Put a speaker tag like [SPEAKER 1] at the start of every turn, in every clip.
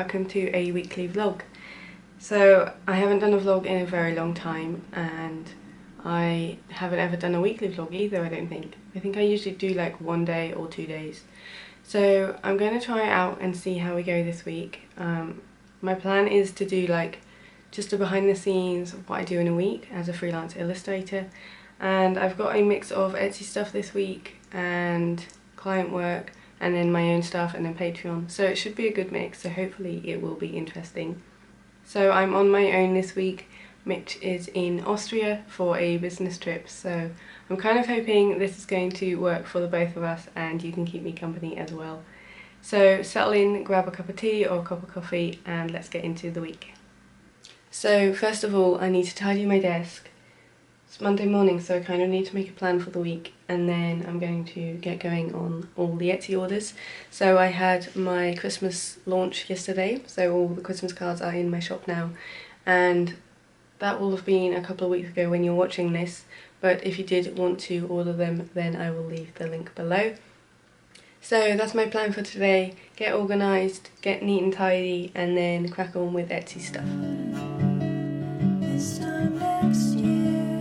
[SPEAKER 1] welcome to a weekly vlog. So I haven't done a vlog in a very long time, and I haven't ever done a weekly vlog either, I don't think. I think I usually do like 1 day or 2 days. So I'm going to try it out and see how we go this week. My plan is to do like just a behind the scenes of what I do in a week as a freelance illustrator, and I've got a mix of Etsy stuff this week and client work and then my own stuff and then Patreon, so it should be a good mix, so hopefully it will be interesting. So I'm on my own this week. Mitch is in Austria for a business trip, so I'm kind of hoping this is going to work for the both of us and you can keep me company as well. So settle in, grab a cup of tea or a cup of coffee, and let's get into the week. So first of all, I need to tidy my desk. It's Monday morning, so I kind of need to make a plan for the week, and then I'm going to get going on all the Etsy orders. So I had my Christmas launch yesterday, so all the Christmas cards are in my shop now, and that will have been a couple of weeks ago when you're watching this, but if you did want to order them, then I will leave the link below. So that's my plan for today: get organised, get neat and tidy, and then crack on with Etsy stuff.
[SPEAKER 2] This time next year,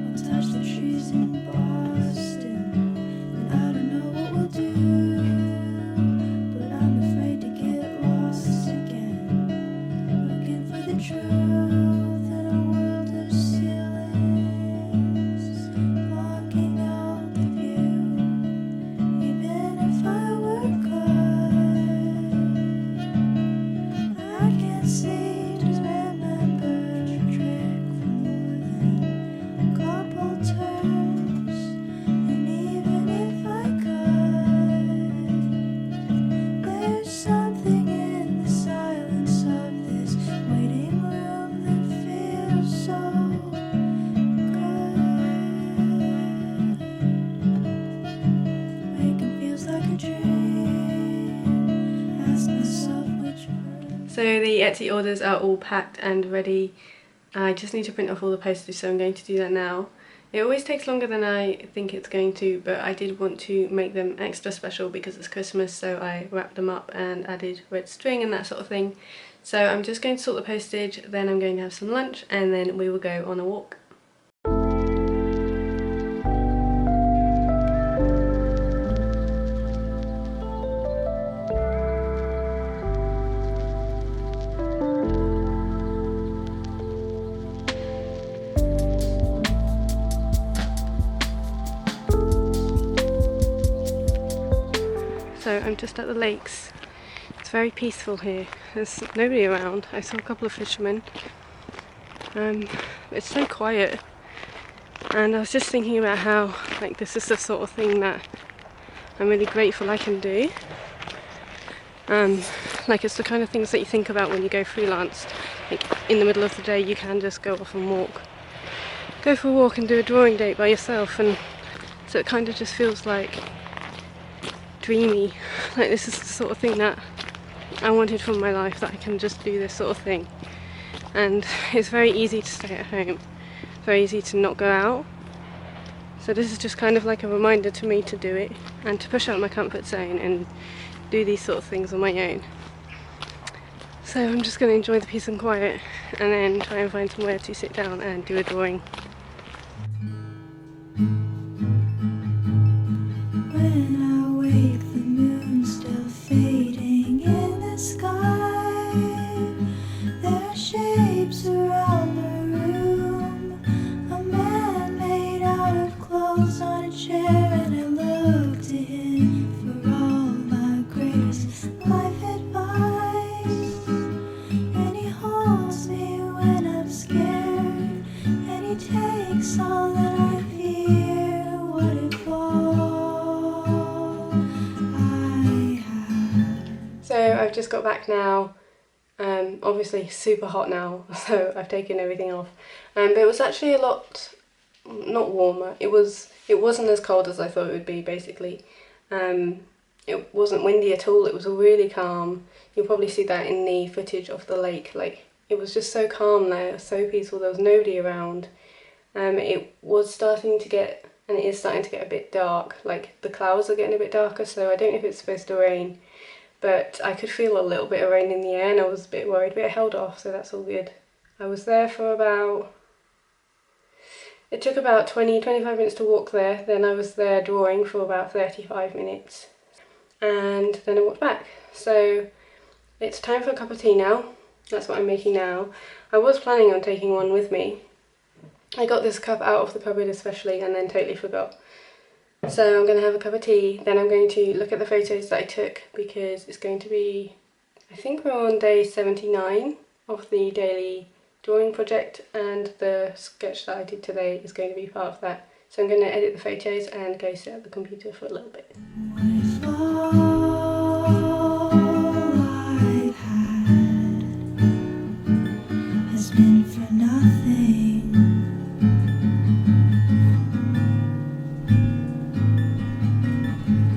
[SPEAKER 2] I'll touch the trees in Boston, and I don't know what we'll do, but I'm afraid to get lost again, looking for the truth in a world of ceilings, blocking out the view, even if I were God, I can't see to remember a trick for more than a couple turns, and even if I could, there's something in the silence of this waiting room that feels so good. Waking feels like a dream. Ask myself which bird.
[SPEAKER 1] So the Etsy orders are all packed and ready. I just need to print off all the postage, so I'm going to do that now. It always takes longer than I think it's going to, but I did want to make them extra special because it's Christmas, so I wrapped them up and added red string and that sort of thing. So I'm just going to sort the postage, then I'm going to have some lunch, and then we will go on a walk. So I'm just at the lakes. It's very peaceful here. There's nobody around. I saw a couple of fishermen. It's so quiet. And I was just thinking about how like this is the sort of thing that I'm really grateful I can do. Like it's the kind of things that you think about when you go freelance. Like in the middle of the day you can just go off and walk. Go for a walk and do a drawing date by yourself, and so it kind of just feels like dreamy. Like this is the sort of thing that I wanted from my life, that I can just do this sort of thing. And it's very easy to stay at home, very easy to not go out. So this is just kind of like a reminder to me to do it and to push out my comfort zone and do these sort of things on my own. So I'm just going to enjoy the peace and quiet and then try and find somewhere to sit down and do a drawing.
[SPEAKER 2] When I wake, the moon's still fading in the sky. There are shapes around the room. A man made out of clothes on a chair, and I look to him for all my greatest life advice. And he holds me when I'm scared, and he takes all that I fear. What if all I have?
[SPEAKER 1] So I've just got back now. Obviously super hot now, so I've taken everything off. But it was actually a lot, not warmer. It wasn't as cold as I thought it would be, basically. It wasn't windy at all. It was really calm. You'll probably see that in the footage of the lake. Like, it was just so calm there, so peaceful. There was nobody around. It was starting to get, and it is starting to get a bit dark. Like, the clouds are getting a bit darker, so I don't know if it's supposed to rain. but I could feel a little bit of rain in the air and I was a bit worried, but it held off, so that's all good. I was there for about, it took about 20-25 minutes to walk there, then I was there drawing for about 35 minutes, and then I walked back. So it's time for a cup of tea now. That's what I'm making now. I was planning on taking one with me. I got this cup out of the cupboard especially and then totally forgot. So I'm going to have a cup of tea, then I'm going to look at the photos that I took, because it's going to be, I think we're on day 79 of the daily drawing project, and the sketch that I did today is going to be part of that. So I'm going to edit the photos and go sit at the computer for a little bit.
[SPEAKER 2] If all I've had has been for nothing,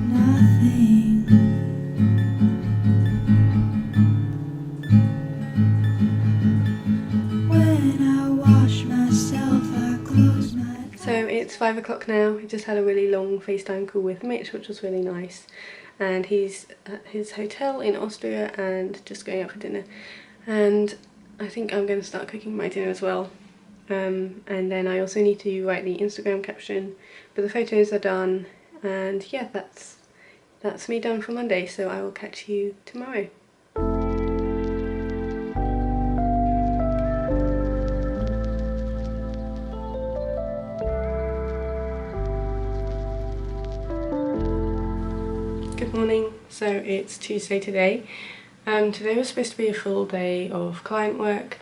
[SPEAKER 2] nothing. When I wash myself, I close my eyes.
[SPEAKER 1] So it's 5 o'clock now. I just had a really long FaceTime call with Mitch, which was really nice. And he's at his hotel in Austria and just going out for dinner. And I think I'm going to start cooking my dinner as well. And then I also need to write the Instagram caption. But the photos are done. And yeah, that's me done for Monday. So I will catch you tomorrow. Good morning. So it's Tuesday today. Today was supposed to be a full day of client work,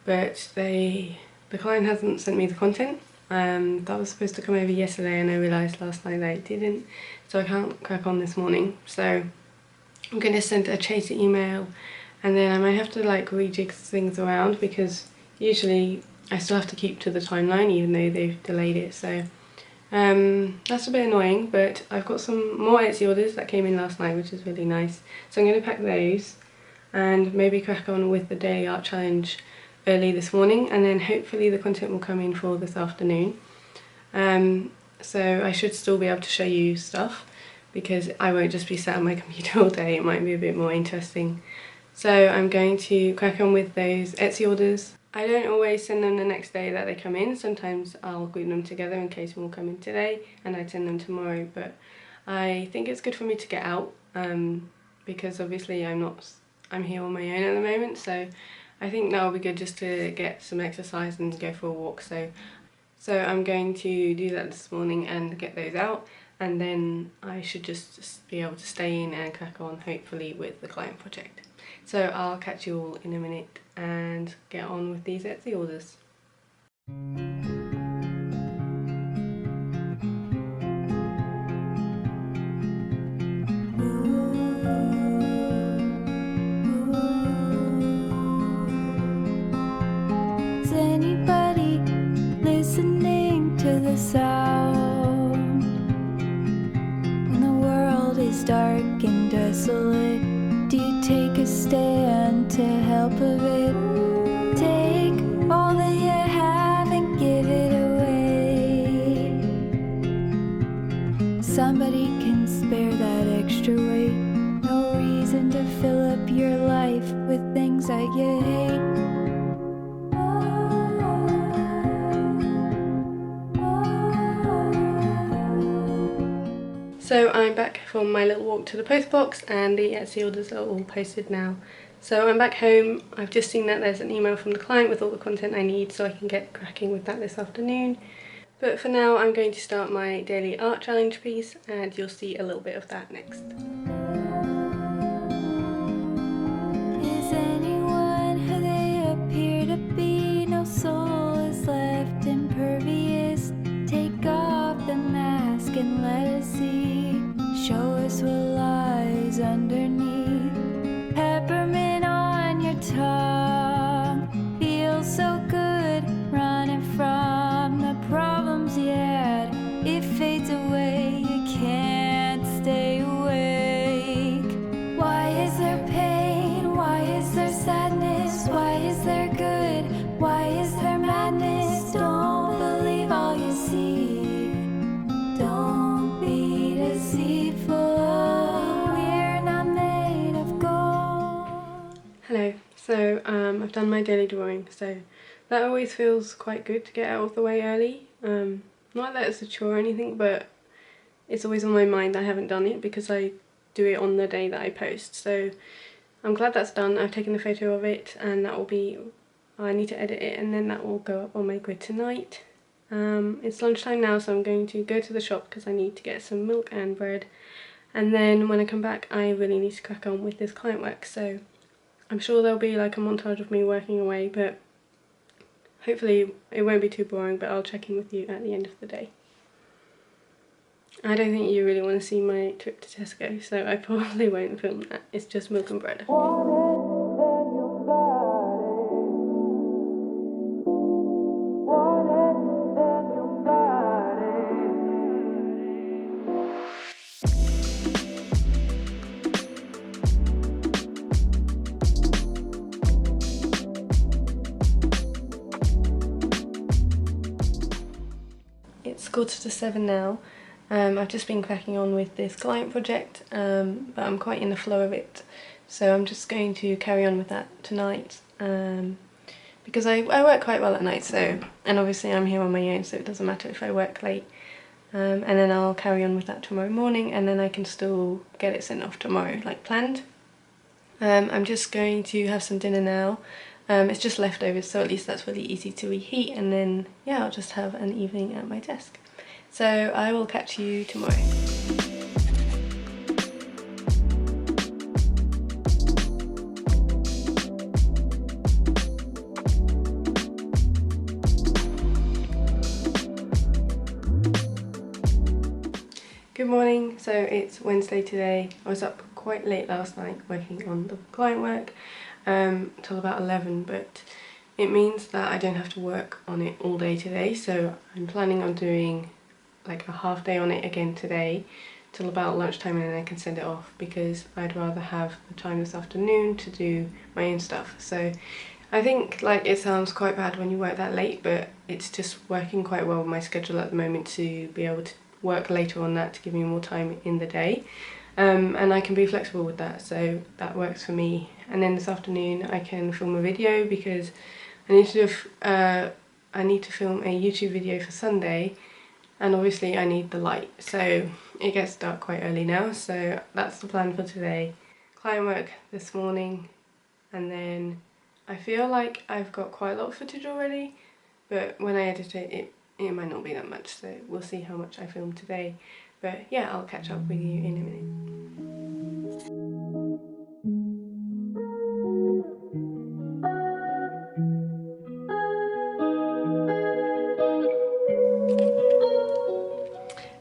[SPEAKER 1] but the client hasn't sent me the content. That was supposed to come over yesterday and I realised last night that it didn't, so I can't crack on this morning. So I'm going to send a chaser email, and then I might have to like rejig things around, because usually I still have to keep to the timeline even though they've delayed it. So that's a bit annoying, but I've got some more Etsy orders that came in last night, which is really nice. So I'm going to pack those and maybe crack on with the daily art challenge early this morning, and then hopefully the content will come in for this afternoon. So I should still be able to show you stuff, because I won't just be sat on my computer all day. It might be a bit more interesting. So I'm going to crack on with those Etsy orders. I don't always send them the next day that they come in. Sometimes I'll group them together in case one will come in today and I'd send them tomorrow, but I think it's good for me to get out, because obviously I'm here on my own at the moment, so I think that'll be good just to get some exercise and go for a walk. So I'm going to do that this morning and get those out, and then I should just be able to stay in and crack on hopefully with the client project. So I'll catch you all in a minute and get on with these Etsy orders.
[SPEAKER 2] Is anybody listening to the sound? When the world is dark and desolate, do you take a stand to help of it? Take all that you have and give it away. Somebody can spare that extra weight. No reason to fill up your life with things that you hate.
[SPEAKER 1] So I'm back from my little walk to the post box, and the Etsy orders are all posted now. So I'm back home. I've just seen that there's an email from the client with all the content I need, so I can get cracking with that this afternoon. But for now I'm going to start my daily art challenge piece, and you'll see a little bit of that next.
[SPEAKER 2] Is anyone who they appear to be? No soul is left impervious. Take off the mask and let us see. Show us what lies underneath. Peppermint on your tongue feels so good. Running from the problems you had, it fades away. You can't stay away.
[SPEAKER 1] So I've done my daily drawing, so that always feels quite good to get out of the way early. Not that it's a chore or anything, but it's always on my mind. I haven't done it because I do it on the day that I post. So I'm glad that's done. I've taken a photo of it, and that will be, I need to edit it, and then that will go up on my grid tonight. It's lunchtime now, so I'm going to go to the shop because I need to get some milk and bread, and then when I come back I really need to crack on with this client work. So I'm sure there'll be like a montage of me working away, but hopefully it won't be too boring, but I'll check in with you at the end of the day. I don't think you really want to see my trip to Tesco, so I probably won't film that. It's just milk and bread. It's 7:15 now. I've just been cracking on with this client project, but I'm quite in the flow of it, so I'm just going to carry on with that tonight, because I work quite well at night, so, and obviously I'm here on my own, so it doesn't matter if I work late, and then I'll carry on with that tomorrow morning, and then I can still get it sent off tomorrow like planned. I'm just going to have some dinner now. It's just leftovers, so at least that's really easy to reheat, and then yeah, I'll just have an evening at my desk. So I will catch you tomorrow. Good morning, so it's Wednesday today. I was up quite late last night working on the client work till about 11, but it means that I don't have to work on it all day today, so I'm planning on doing like a half day on it again today till about lunchtime, and then I can send it off because I'd rather have the time this afternoon to do my own stuff. So I think like it sounds quite bad when you work that late, but it's just working quite well with my schedule at the moment to be able to work later on that to give me more time in the day, and I can be flexible with that, so that works for me. And then this afternoon I can film a video because I need to film a YouTube video for Sunday, and obviously I need the light, so it gets dark quite early now, so that's the plan for today. Client work this morning, and then I feel like I've got quite a lot of footage already, but when I edit it, it might not be that much, so we'll see how much I film today. But yeah, I'll catch up with you in a minute.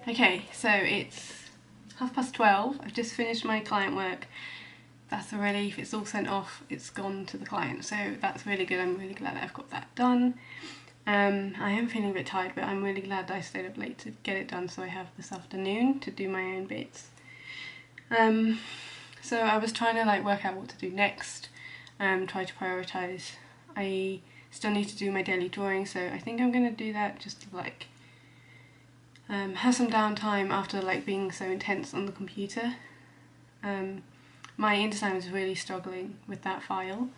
[SPEAKER 1] Okay, so it's 12:30. I've just finished my client work. That's a relief. It's all sent off. It's gone to the client, so that's really good. I'm really glad that I've got that done. I am feeling a bit tired, but I'm really glad that I stayed up late to get it done, so I have this afternoon to do my own bits. So I was trying to like work out what to do next, try to prioritise. I still need to do my daily drawing, so I think I'm going to do that just to like have some downtime after like being so intense on the computer. My InDesign is really struggling with that file.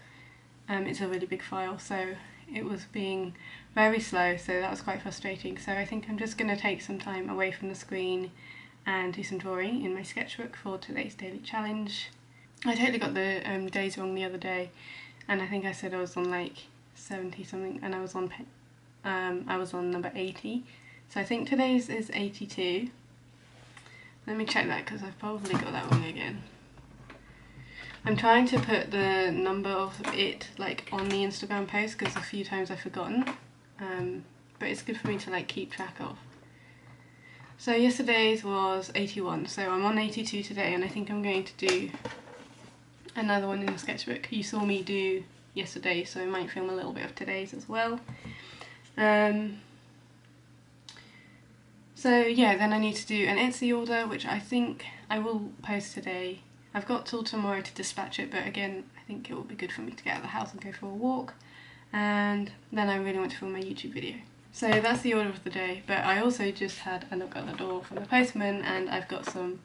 [SPEAKER 1] It's a really big file, so it was being very slow, so that was quite frustrating. So I think I'm just going to take some time away from the screen and do some drawing in my sketchbook for today's daily challenge. I totally got the days wrong the other day, and I think I said I was on like 70 something, and I was on number 80. So I think today's is 82. Let me check that because I've probably got that wrong again. I'm trying to put the number of it like on the Instagram post because a few times I've forgotten, but it's good for me to like keep track of. So yesterday's was 81, so I'm on 82 today, and I think I'm going to do another one in the sketchbook. You saw me do yesterday, so I might film a little bit of today's as well. So yeah, then I need to do an Etsy order, which I think I will post today. I've got till tomorrow to dispatch it, but again, I think it will be good for me to get out of the house and go for a walk. And then I really want to film my YouTube video. So that's the order of the day, but I also just had a knock at the door from the postman, and I've got some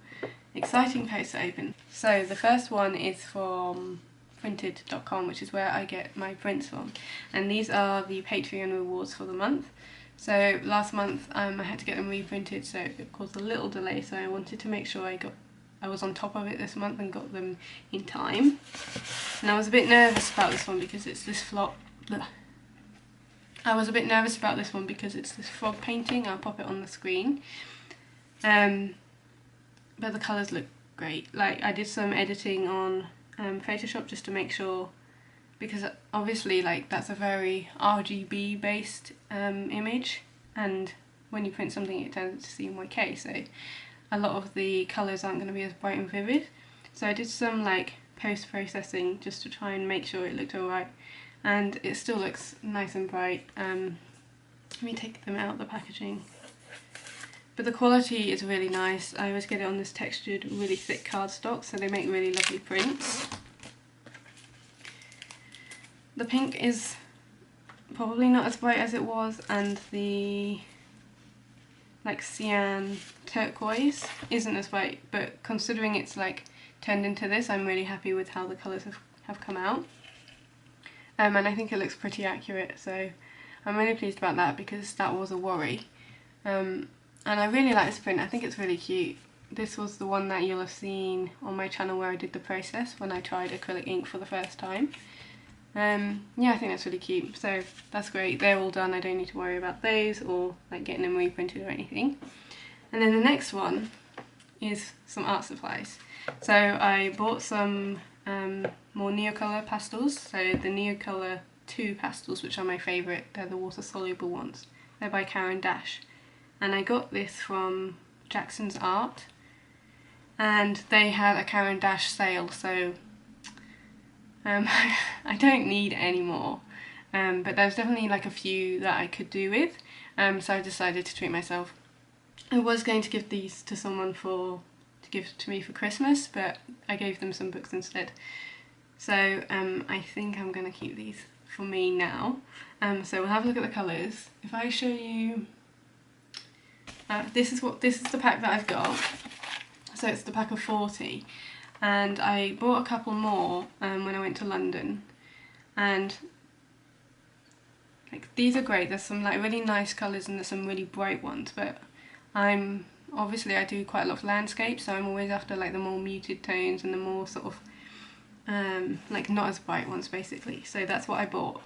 [SPEAKER 1] exciting posts to open. So the first one is from reprinted.com, which is where I get my prints from, and these are the Patreon rewards for the month. So last month I had to get them reprinted, so it caused a little delay, so I wanted to make sure I was on top of it this month and got them in time. And I was a bit nervous about this one because it's this frog painting. I'll pop it on the screen. But the colours look great. Like, I did some editing on Photoshop just to make sure, because obviously like that's a very RGB based image, and when you print something it tends to CMYK, so a lot of the colours aren't going to be as bright and vivid. So I did some like post-processing just to try and make sure it looked alright, and it still looks nice and bright. Let me take them out of the packaging. But the quality is really nice. I always get it on this textured, really thick cardstock, so they make really lovely prints. The pink is probably not as bright as it was, and the like cyan turquoise isn't as bright, but considering it's like turned into this, I'm really happy with how the colours have come out. And I think it looks pretty accurate, so I'm really pleased about that, because that was a worry. And I really like this print. I think it's really cute. This was the one that you'll have seen on my channel where I did the process when I tried acrylic ink for the first time. Yeah, I think that's really cute, so that's great. They're all done. I don't need to worry about those or like getting them reprinted or anything. And then the next one is some art supplies. So I bought some more Neocolor pastels. So the Neocolor 2 pastels, which are my favourite. They're the water soluble ones. They're by Karen Dash. And I got this from Jackson's Art, and they had a Karen Dash sale, so I don't need any more, but there's definitely like a few that I could do with, so I decided to treat myself. I was going to give these to someone to give to me for Christmas, but I gave them some books instead. So I think I'm going to keep these for me now. So we'll have a look at the colours. If I show you... this is the pack that I've got, so it's the pack of 40, and I bought a couple more when I went to London, and like these are great. There's some like really nice colours and there's some really bright ones, but obviously I do quite a lot of landscape, so I'm always after like the more muted tones and the more sort of like not as bright ones basically, so that's what I bought.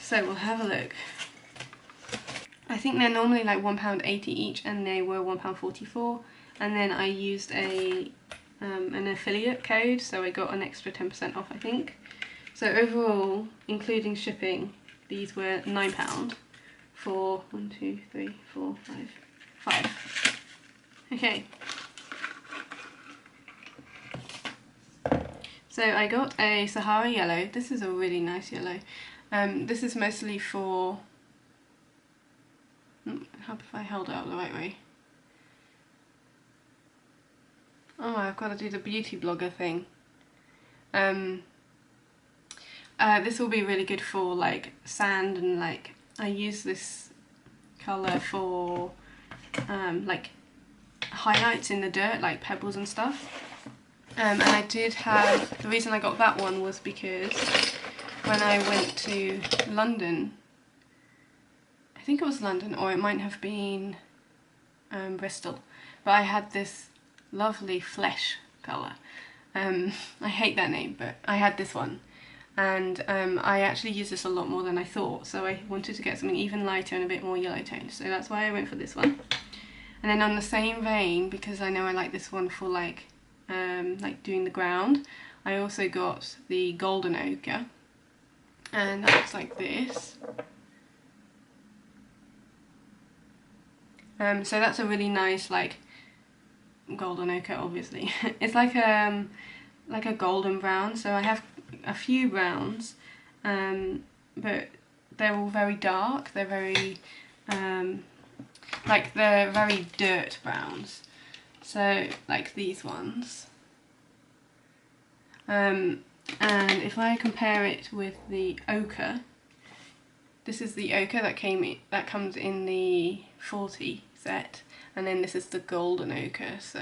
[SPEAKER 1] So we'll have a look. I think they're normally like £1.80 each, and they were £1.44, and then I used an affiliate code, so I got an extra 10% off, I think. So overall, including shipping, these were £9 for 1, 2, 3, 4, 5. Okay. So I got a Sahara Yellow. This is a really nice yellow. This is mostly for... I hope if I held it up the right way. Oh, I've got to do the beauty blogger thing. This will be really good for like sand, and like I use this colour for like highlights in the dirt, like pebbles and stuff. And I did have, the reason I got that one was because when I went to London, I think it was London, or it might have been Bristol, but I had this lovely flesh colour. I hate that name, but I had this one, and I actually use this a lot more than I thought, so I wanted to get something even lighter and a bit more yellow toned, so that's why I went for this one. And then on the same vein, because I know I like this one for like doing the ground, I also got the golden ochre, and that looks like this. So that's a really nice like golden ochre, obviously. It's like a golden brown, so I have a few browns, but they're all very dark. They're very they're very dirt browns, so like these ones. And if I compare it with the ochre, this is the ochre that comes in the 40 set, and then this is the golden ochre. So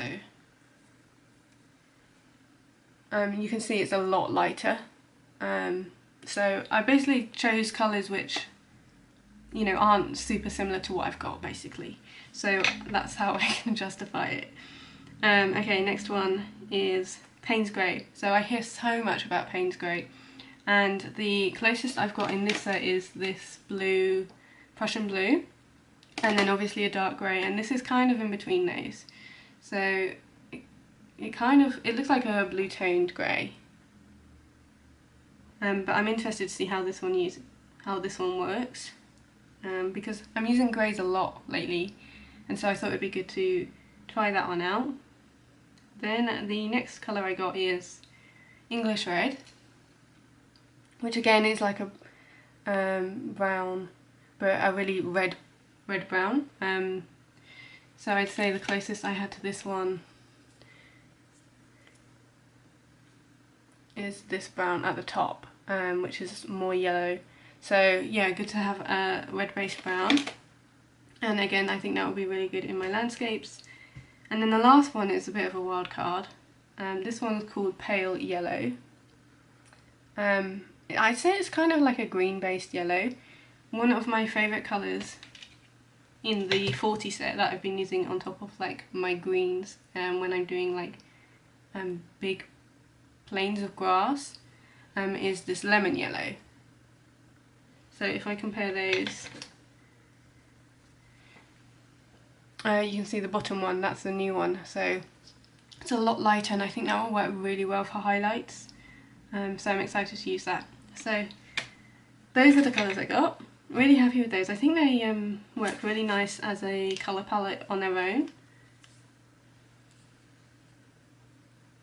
[SPEAKER 1] you can see it's a lot lighter. So I basically chose colours which, you know, aren't super similar to what I've got basically. So that's how I can justify it. Okay, next one is Payne's Grey. So I hear so much about Payne's Grey, and the closest I've got in this set is this blue, Prussian blue, and then obviously a dark grey, and this is kind of in between those. So it looks like a blue toned grey. But I'm interested to see how this one works, because I'm using greys a lot lately, and so I thought it'd be good to try that one out. Then the next colour I got is English Red, which again is like a brown, but a really red brown. So I'd say the closest I had to this one is this brown at the top, which is more yellow. So yeah, good to have a red based brown, and again I think that would be really good in my landscapes. And then the last one is a bit of a wild card. This one's called Pale Yellow. I'd say it's kind of like a green based yellow. One of my favourite colours in the 40 set that I've been using on top of like my greens when I'm doing like big plains of grass is this lemon yellow. So if I compare those, you can see the bottom one, that's the new one, so it's a lot lighter, and I think that will work really well for highlights, so I'm excited to use that. So those are the colours I got. Really happy with those. I think they work really nice as a colour palette on their own.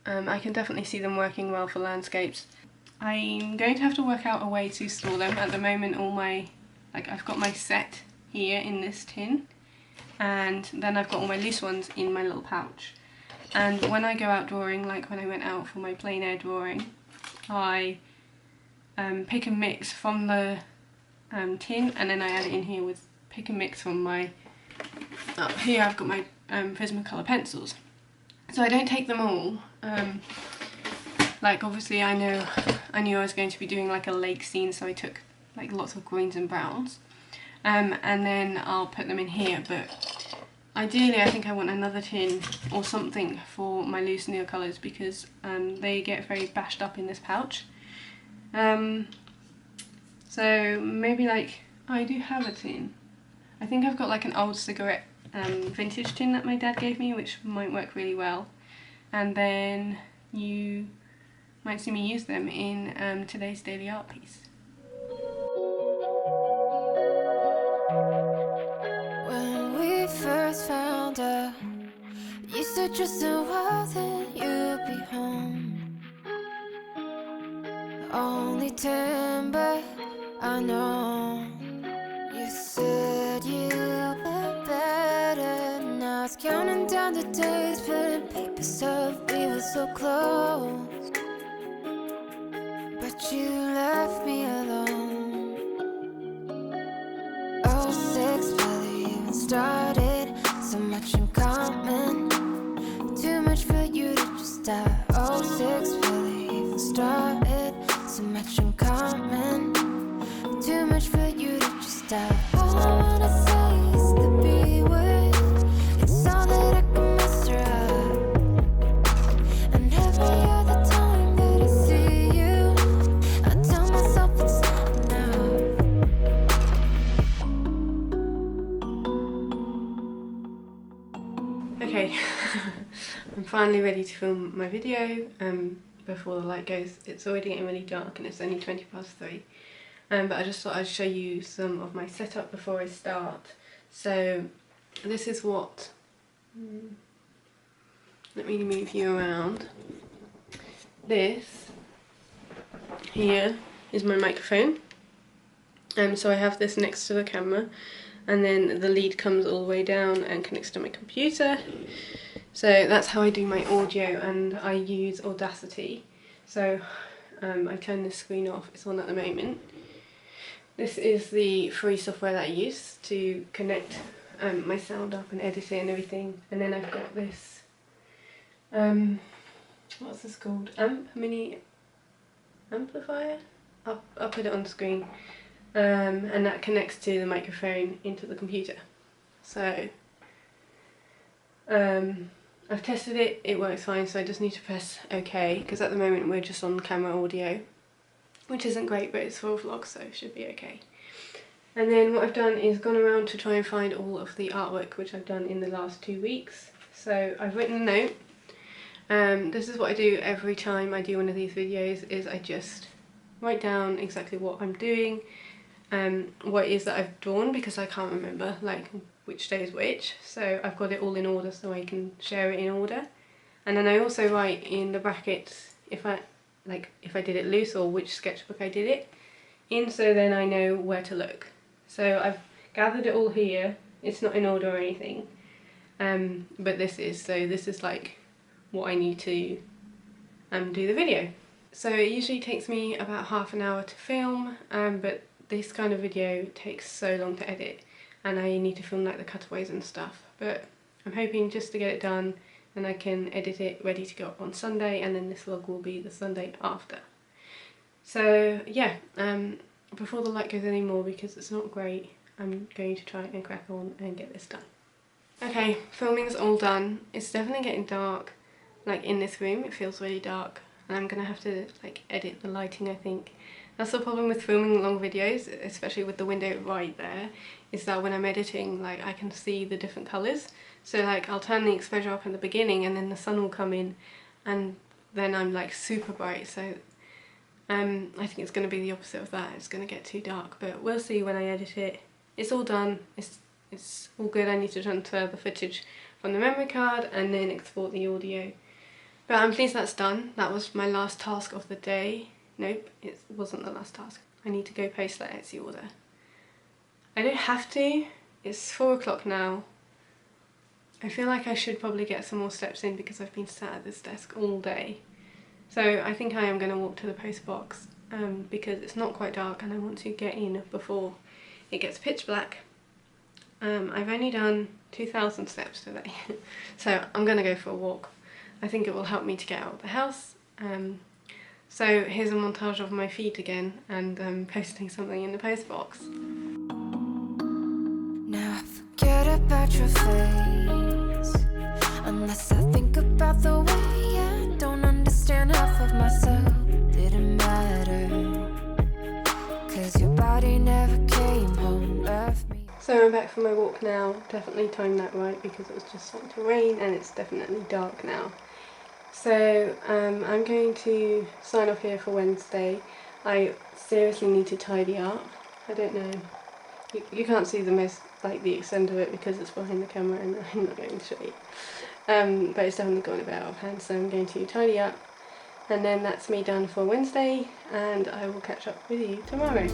[SPEAKER 1] I can definitely see them working well for landscapes. I'm going to have to work out a way to store them. At the moment I've got my set here in this tin, and then I've got all my loose ones in my little pouch. And when I go out drawing, like when I went out for my plein air drawing, I pick and mix from the tin, and then I add it in here with pick and mix from my, up here I've got my Prismacolor pencils. So I don't take them all. Like obviously I knew I was going to be doing like a lake scene, so I took like lots of greens and browns, and then I'll put them in here. But ideally I think I want another tin or something for my loose neon colours, because they get very bashed up in this pouch. So maybe like, I do have a tin. I think I've got like an old cigarette vintage tin that my dad gave me, which might work really well, and then you might see me use them in today's daily art piece.
[SPEAKER 2] When we first found out, you said just a while then you'd be home. Only 10, but I know. You said you'd been better. Now it's counting down the days, putting papers up. We were so close, but you left me alone. 06 barely even started. So much in common, too much for you to just stop. 06 barely even started. So much in common, too much for you to just stop. All I wanna say is the B word. It's all that I can muster up. And every other time that I see you, I tell myself it's not enough.
[SPEAKER 1] Okay, I'm finally ready to film my video before the light goes. It's already getting really dark and it's only 3:20. But I just thought I'd show you some of my setup before I start. So this is what, let me move you around. This here is my microphone. So I have this next to the camera, and then the lead comes all the way down and connects to my computer. So that's how I do my audio, and I use Audacity. So I turn this screen off, it's on at the moment. This is the free software that I use to connect my sound up and edit it and everything. And then I've got this what's this called? Mini amplifier? I'll put it on the screen. And that connects to the microphone into the computer. So I've tested it, it works fine, so I just need to press OK, because at the moment we're just on camera audio, which isn't great, but it's for a vlog, so it should be okay. And then what I've done is gone around to try and find all of the artwork which I've done in the last 2 weeks. So I've written a note. This is what I do every time I do one of these videos, is I just write down exactly what I'm doing, what it is that I've drawn, because I can't remember like which day is which, so I've got it all in order so I can share it in order. And then I also write in the brackets if I did it loose or which sketchbook I did it in, so then I know where to look. So I've gathered it all here. It's not in order or anything, but this is like what I need to do the video. So it usually takes me about half an hour to film, but this kind of video takes so long to edit, and I need to film like the cutaways and stuff. But I'm hoping just to get it done and I can edit it ready to go up on Sunday, and then this vlog will be the Sunday after. So yeah, before the light goes any more, because it's not great, I'm going to try and crack on and get this done. Okay, filming's all done. It's definitely getting dark, like in this room it feels really dark, and I'm gonna have to like edit the lighting, I think. That's the problem with filming long videos, especially with the window right there, is that when I'm editing, like I can see the different colours. So like I'll turn the exposure up in the beginning and then the sun will come in and then I'm like super bright. So I think it's going to be the opposite of that. It's going to get too dark, but we'll see when I edit it. It's all done, it's all good. I need to transfer the footage from the memory card and then export the audio. But I'm pleased that's done. That was my last task of the day. Nope, it wasn't the last task. I need to go post that Etsy order. I don't have to. It's 4 o'clock now. I feel like I should probably get some more steps in because I've been sat at this desk all day. So I think I am going to walk to the post box because it's not quite dark and I want to get in before it gets pitch black. I've only done 2,000 steps today, so I'm going to go for a walk. I think it will help me to get out of the house. So here's a montage of my feet again, and posting something in the post box.
[SPEAKER 2] Now I forget about your face, unless I think about the way I don't understand half of myself. Didn't matter, 'cause your body never came home, left me.
[SPEAKER 1] So I'm back from my walk now. Definitely timed that right because it was just starting to rain and it's definitely dark now. So I'm going to sign off here for Wednesday. I seriously need to tidy up. I don't know. You can't see the extent of it because it's behind the camera and I'm not going to show you. But it's definitely gone a bit out of hand, so I'm going to tidy up. And then that's me done for Wednesday, and I will catch up with you tomorrow.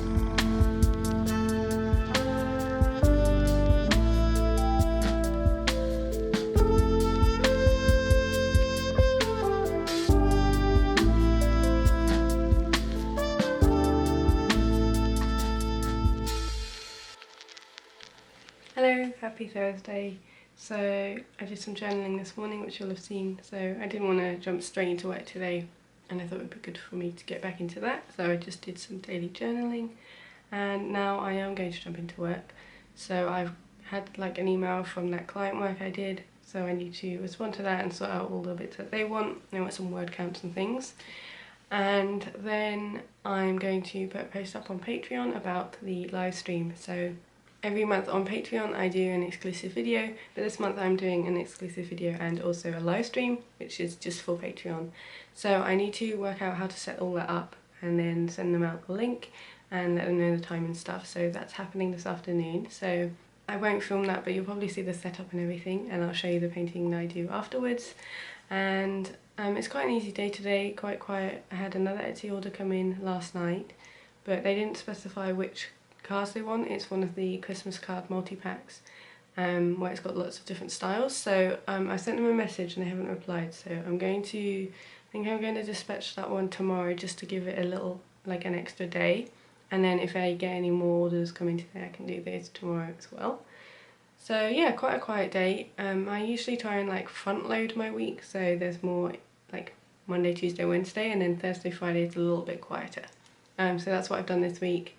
[SPEAKER 1] Hello, happy Thursday. So I did some journaling this morning, which you'll have seen, so I didn't want to jump straight into work today and I thought it would be good for me to get back into that, so I just did some daily journaling and now I am going to jump into work. So I've had like an email from that client work I did, so I need to respond to that and sort out all the bits that they want. They want some word counts and things. And then I'm going to put a post up on Patreon about the live stream. So every month on Patreon I do an exclusive video, but this month I'm doing an exclusive video and also a live stream, which is just for Patreon. So I need to work out how to set all that up and then send them out the link and let them know the time and stuff. So that's happening this afternoon. So I won't film that, but you'll probably see the setup and everything, and I'll show you the painting that I do afterwards. And it's quite an easy day today, quite quiet. I had another Etsy order come in last night, but they didn't specify which cards they want. It's one of the Christmas card multi-packs where it's got lots of different styles. So I sent them a message and they haven't replied, so I think I'm going to dispatch that one tomorrow just to give it a little, like an extra day, and then if I get any more orders coming today I can do those tomorrow as well. So yeah, quite a quiet day. I usually try and like front load my week so there's more Monday, Tuesday, Wednesday, and then Thursday, Friday it's a little bit quieter. So that's what I've done this week.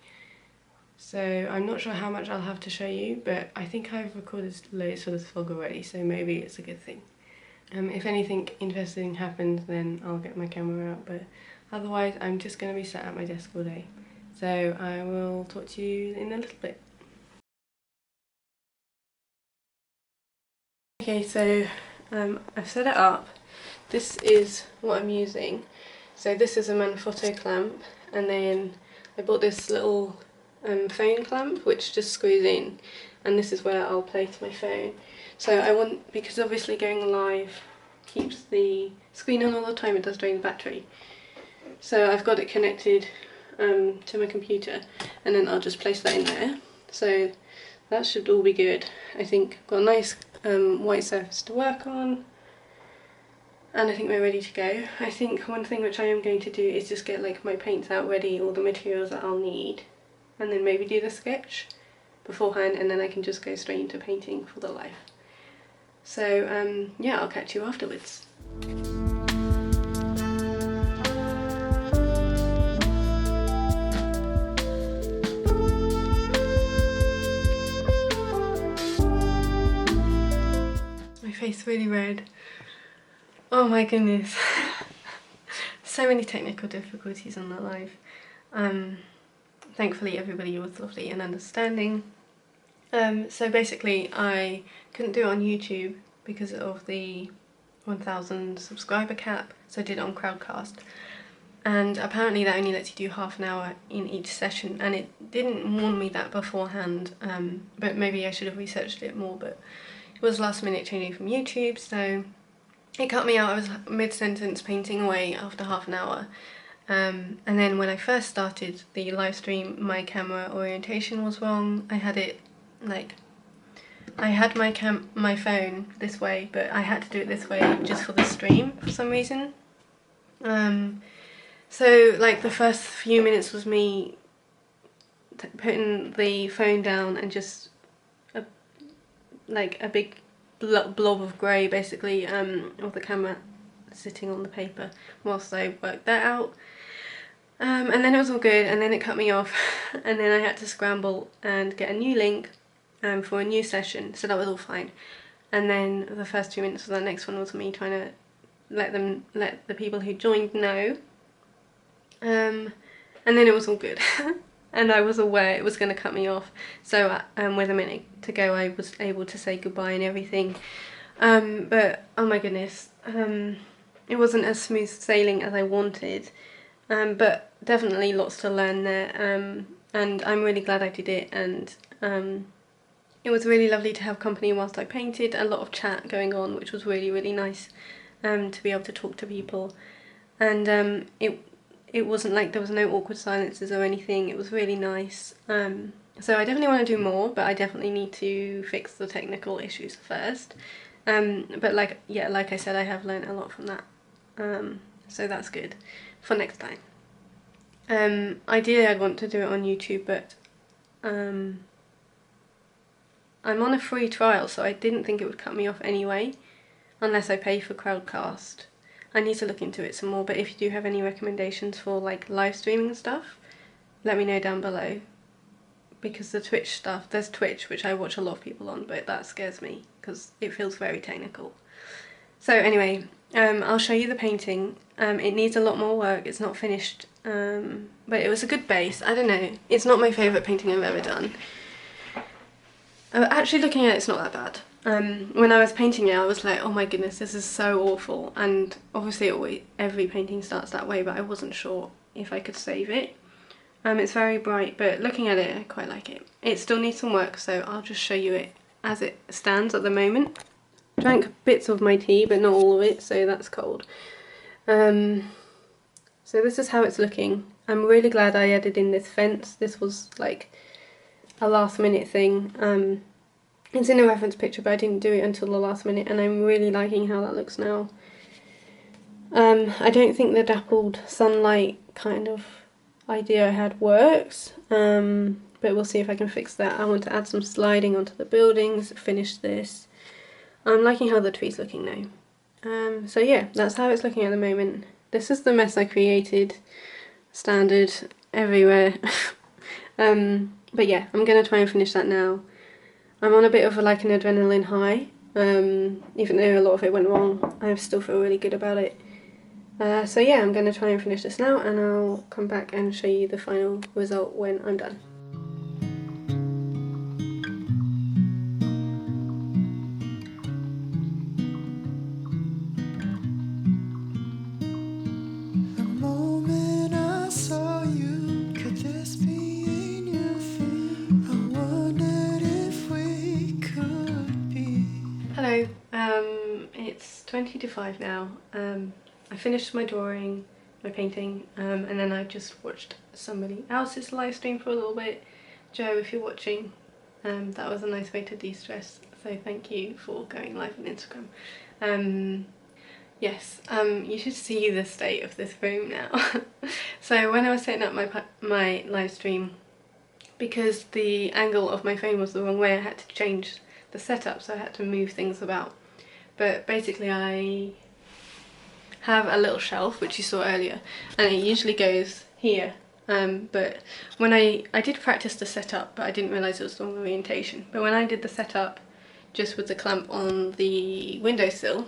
[SPEAKER 1] So I'm not sure how much I'll have to show you, but I think I've recorded loads for this vlog already, so maybe it's a good thing. If anything interesting happens, then I'll get my camera out, but otherwise I'm just going to be sat at my desk all day. So I will talk to you in a little bit. Okay, so I've set it up. This is what I'm using. So this is a Manfrotto clamp, and then I bought this little phone clamp which just screws in, and this is where I'll place my phone. So I want, because obviously going live keeps the screen on all the time, it does drain the battery. So I've got it connected to my computer, and then I'll just place that in there. So that should all be good. I think I've got a nice white surface to work on, and I think we're ready to go. I think one thing which I am going to do is just get like my paints out ready, all the materials that I'll need, and then maybe do the sketch beforehand, and then I can just go straight into painting for the live. So yeah, I'll catch you afterwards. My face really red. Oh my goodness. So many technical difficulties on that live. Thankfully everybody was lovely and understanding. So basically I couldn't do it on YouTube because of the 1000 subscriber cap, so I did it on Crowdcast. And apparently that only lets you do half an hour in each session, and it didn't warn me that beforehand, but maybe I should have researched it more, but it was last minute changing from YouTube, so it cut me out. I was mid-sentence painting away after half an hour. And then when I first started the live stream, my camera orientation was wrong. I had it like, I had my phone this way, but I had to do it this way just for the stream for some reason. So like the first few minutes was me putting the phone down and just like a big blob of grey basically, of the camera sitting on the paper whilst I worked that out. And then it was all good, and then it cut me off, and then I had to scramble and get a new link for a new session, so that was all fine. And then the first 2 minutes of that next one was me trying to let the people who joined know, and then it was all good. And I was aware it was going to cut me off, so with a minute to go I was able to say goodbye and everything. But oh my goodness, it wasn't as smooth sailing as I wanted, but definitely lots to learn there, and I'm really glad I did it. And it was really lovely to have company whilst I painted, a lot of chat going on, which was really, really nice, to be able to talk to people. And it wasn't like there was no awkward silences or anything. It was really nice. So I definitely want to do more, but I definitely need to fix the technical issues first. But like I said, I have learned a lot from that. So that's good for next time. Ideally I'd want to do it on YouTube, but I'm on a free trial, so I didn't think it would cut me off anyway, unless I pay for Crowdcast. I need to look into it some more, but if you do have any recommendations for like live streaming stuff, let me know down below. Because the Twitch stuff, there's Twitch, which I watch a lot of people on, but that scares me because it feels very technical. So anyway, I'll show you the painting. It needs a lot more work, it's not finished, but it was a good base. I don't know, it's not my favourite painting I've ever done. Actually looking at it, it's not that bad. When I was painting it I was like, oh my goodness, this is so awful, and obviously every painting starts that way, but I wasn't sure if I could save it. It's very bright, but looking at it I quite like it. It still needs some work, so I'll just show you it as it stands at the moment. Drank bits of my tea, but not all of it, so that's cold. So this is how it's looking. I'm really glad I added in this fence. This was like a last minute thing. It's in a reference picture, but I didn't do it until the last minute, and I'm really liking how that looks now. I don't think the dappled sunlight kind of idea I had works, but we'll see if I can fix that. I want to add some sliding onto the buildings, finish this. I'm liking how the tree's looking now. So yeah, that's how it's looking at the moment.
[SPEAKER 3] this is the mess I created. Standard everywhere. But yeah, I'm gonna try and finish that now. I'm on a bit of like an adrenaline high. Even though a lot of it went wrong, I still feel really good about it. So yeah, I'm gonna try and finish this now, and I'll come back and show you the final result when I'm done. Hello, it's 20 to 5 now. I finished my drawing, my painting, and then I just watched somebody else's live stream for a little bit. Joe, if you're watching, that was a nice way to de-stress, so thank you for going live on Instagram. Yes, you should see the state of this room now. So when I was setting up my live stream, because the angle of my phone was the wrong way, I had to change the setup, so I had to move things about. But basically I have a little shelf, which you saw earlier, and it usually goes here. But when I did practice the setup, but I didn't realise it was the wrong orientation. But when I did the setup just with the clamp on the windowsill,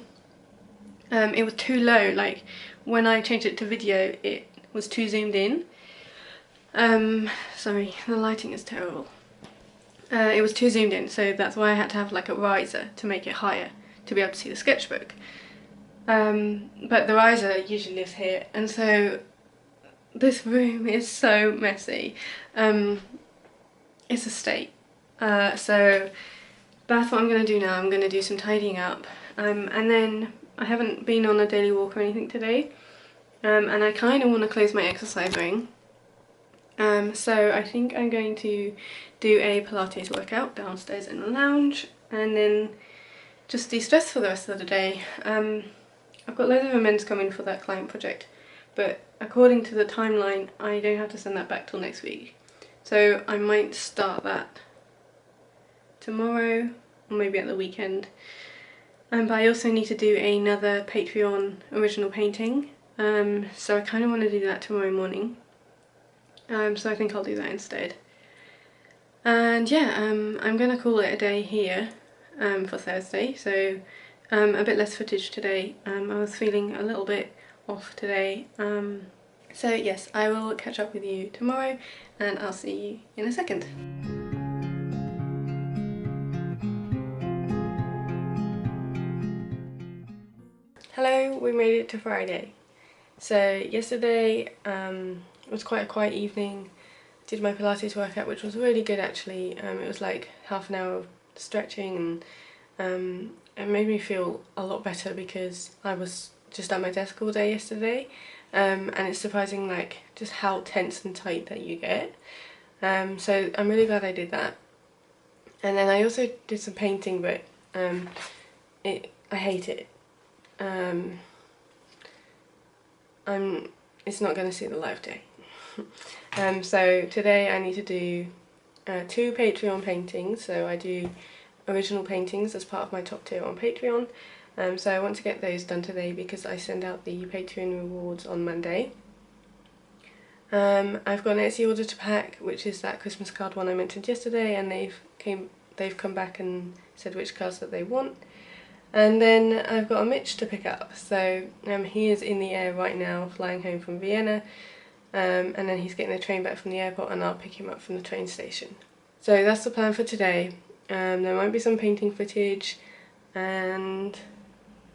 [SPEAKER 3] it was too low. Like when I changed it to video, it was too zoomed in. Sorry, the lighting is terrible. It was too zoomed in, so that's why I had to have like a riser to make it higher to be able to see the sketchbook. But the riser usually lives here, and so this room is so messy. It's a state. So that's what I'm going to do now. I'm going to do some tidying up, and then I haven't been on a daily walk or anything today, and I kind of want to close my exercise ring. So I think I'm going to do a Pilates workout downstairs in the lounge, and then just de-stress for the rest of the day. I've got loads of amends coming for that client project, but according to the timeline I don't have to send that back till next week, so I might start that tomorrow or maybe at the weekend. But I also need to do another Patreon original painting, so I kind of want to do that tomorrow morning. So I think I'll do that instead. And yeah, I'm going to call it a day here for Thursday, so a bit less footage today. I was feeling a little bit off today. So yes, I will catch up with you tomorrow, and I'll see you in a second. Hello, we made it to Friday. So yesterday it was quite a quiet evening. I did my Pilates workout, which was really good actually. It was like half an hour of stretching, and it made me feel a lot better because I was just at my desk all day yesterday, and it's surprising like just how tense and tight that you get. So I'm really glad I did that. And then I also did some painting, but I hate it. It's not going to see the light of day. So today I need to do 2 Patreon paintings. So I do original paintings as part of my top tier on Patreon. So I want to get those done today because I send out the Patreon rewards on Monday. I've got an Etsy order to pack, which is that Christmas card one I mentioned yesterday, and they've come back and said which cards that they want. And then I've got a Mitch to pick up, so he is in the air right now flying home from Vienna, and then he's getting a train back from the airport and I'll pick him up from the train station. So that's the plan for today. There might be some painting footage, and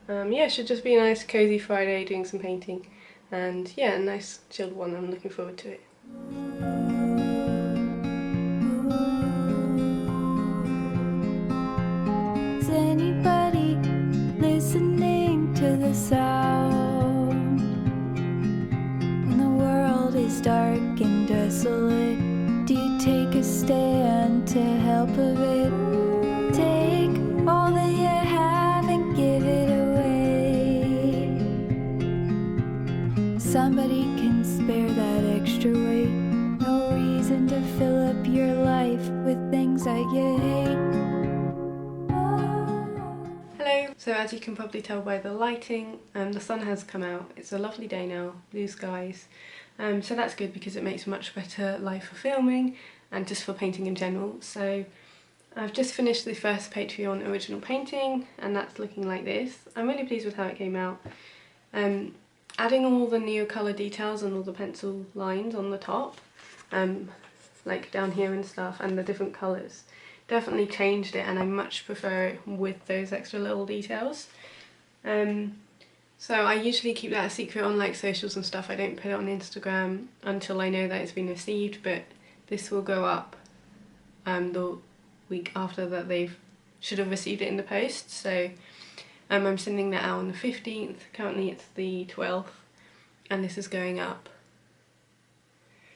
[SPEAKER 3] yeah, it should just be a nice cozy Friday doing some painting, and yeah, a nice chilled one. I'm looking forward to it.
[SPEAKER 2] Is anybody listening to the sound? When the world is dark and desolate, do you take a stand to help of it? Take all that you have and give it away. Somebody can spare that extra weight. No reason to fill up your life with things that you hate.
[SPEAKER 1] Hello,
[SPEAKER 3] So as you can probably tell by the lighting, the sun has come out. It's a lovely day now, blue skies. So that's good because it makes a much better life for filming and just for painting in general. So I've just finished the first Patreon original painting and that's looking like this. I'm really pleased with how it came out. Adding all the new colour details and all the pencil lines on the top, like down here and stuff, and the different colours, definitely changed it, and I much prefer it with those extra little details. So I usually keep that a secret on like socials and stuff. I don't put it on Instagram until I know that it's been received, but this will go up the week after that they should have received it in the post. So I'm sending that out on the 15th, currently it's the 12th, and this is going up.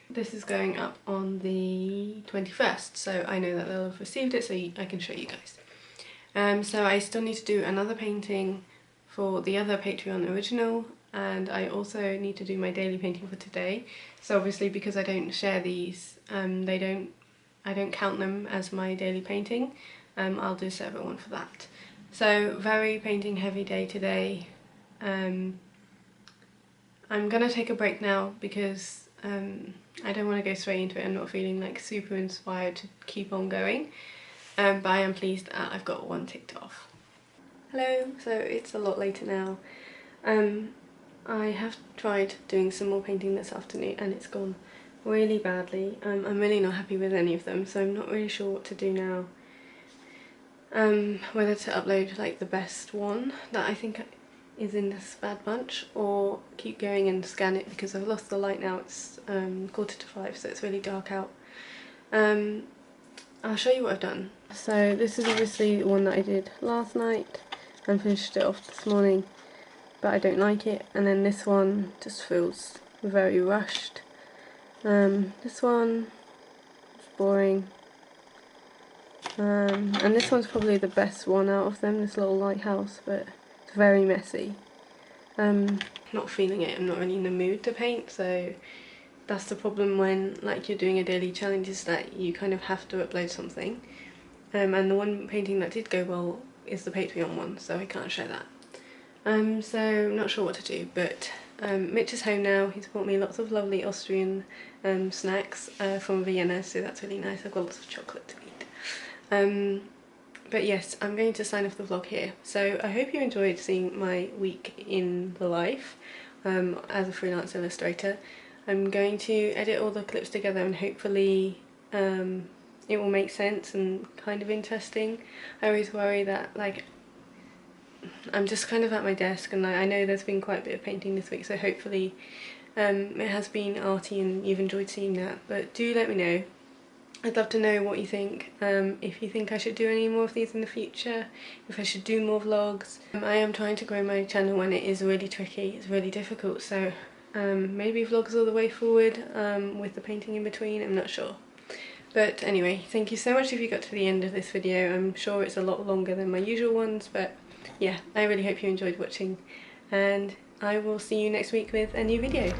[SPEAKER 3] This is going up on the 21st, so I know that they'll have received it, so I can show you guys. So I still need to do another painting for the other Patreon original, and I also need to do my daily painting for today. So obviously because I don't share these, I don't count them as my daily painting. I'll do a separate one for that. So very painting heavy day today. I'm gonna take a break now because I don't want to go straight into it. I'm not feeling like super inspired to keep on going, but I am pleased that I've got one ticked off. Hello, so it's a lot later now. I have tried doing some more painting this afternoon and it's gone really badly. I'm really not happy with any of them, so I'm not really sure what to do now. Whether to upload like the best one that I think is in this bad bunch, or keep going and scan it because I've lost the light now. It's 4:45, so it's really dark out. I'll show you what I've done. So this is obviously the one that I did last night and finished it off this morning, but I don't like it. And then this one just feels very rushed. This one is boring. And this one's probably the best one out of them, this little lighthouse, but it's very messy. Not feeling it, I'm not really in the mood to paint, so that's the problem when like you're doing a daily challenge, is that you kind of have to upload something. And the one painting that did go well is the Patreon one, so I can't show that. So I'm not sure what to do, but Mitch is home now. He's bought me lots of lovely Austrian snacks from Vienna, so that's really nice. I've got lots of chocolate to eat. But yes, I'm going to sign off the vlog here. So I hope you enjoyed seeing my week in the life as a freelance illustrator. I'm going to edit all the clips together and hopefully it will make sense and kind of interesting. I always worry that like I'm just kind of at my desk, and I know there's been quite a bit of painting this week, so hopefully it has been arty and you've enjoyed seeing that. But do let me know. I'd love to know what you think, if you think I should do any more of these in the future, if I should do more vlogs. I am trying to grow my channel and it is really tricky, it's really difficult, so maybe vlogs all the way forward with the painting in between, I'm not sure. But anyway, thank you so much if you got to the end of this video. I'm sure it's a lot longer than my usual ones, but yeah, I really hope you enjoyed watching, and I will see you next week with a new video.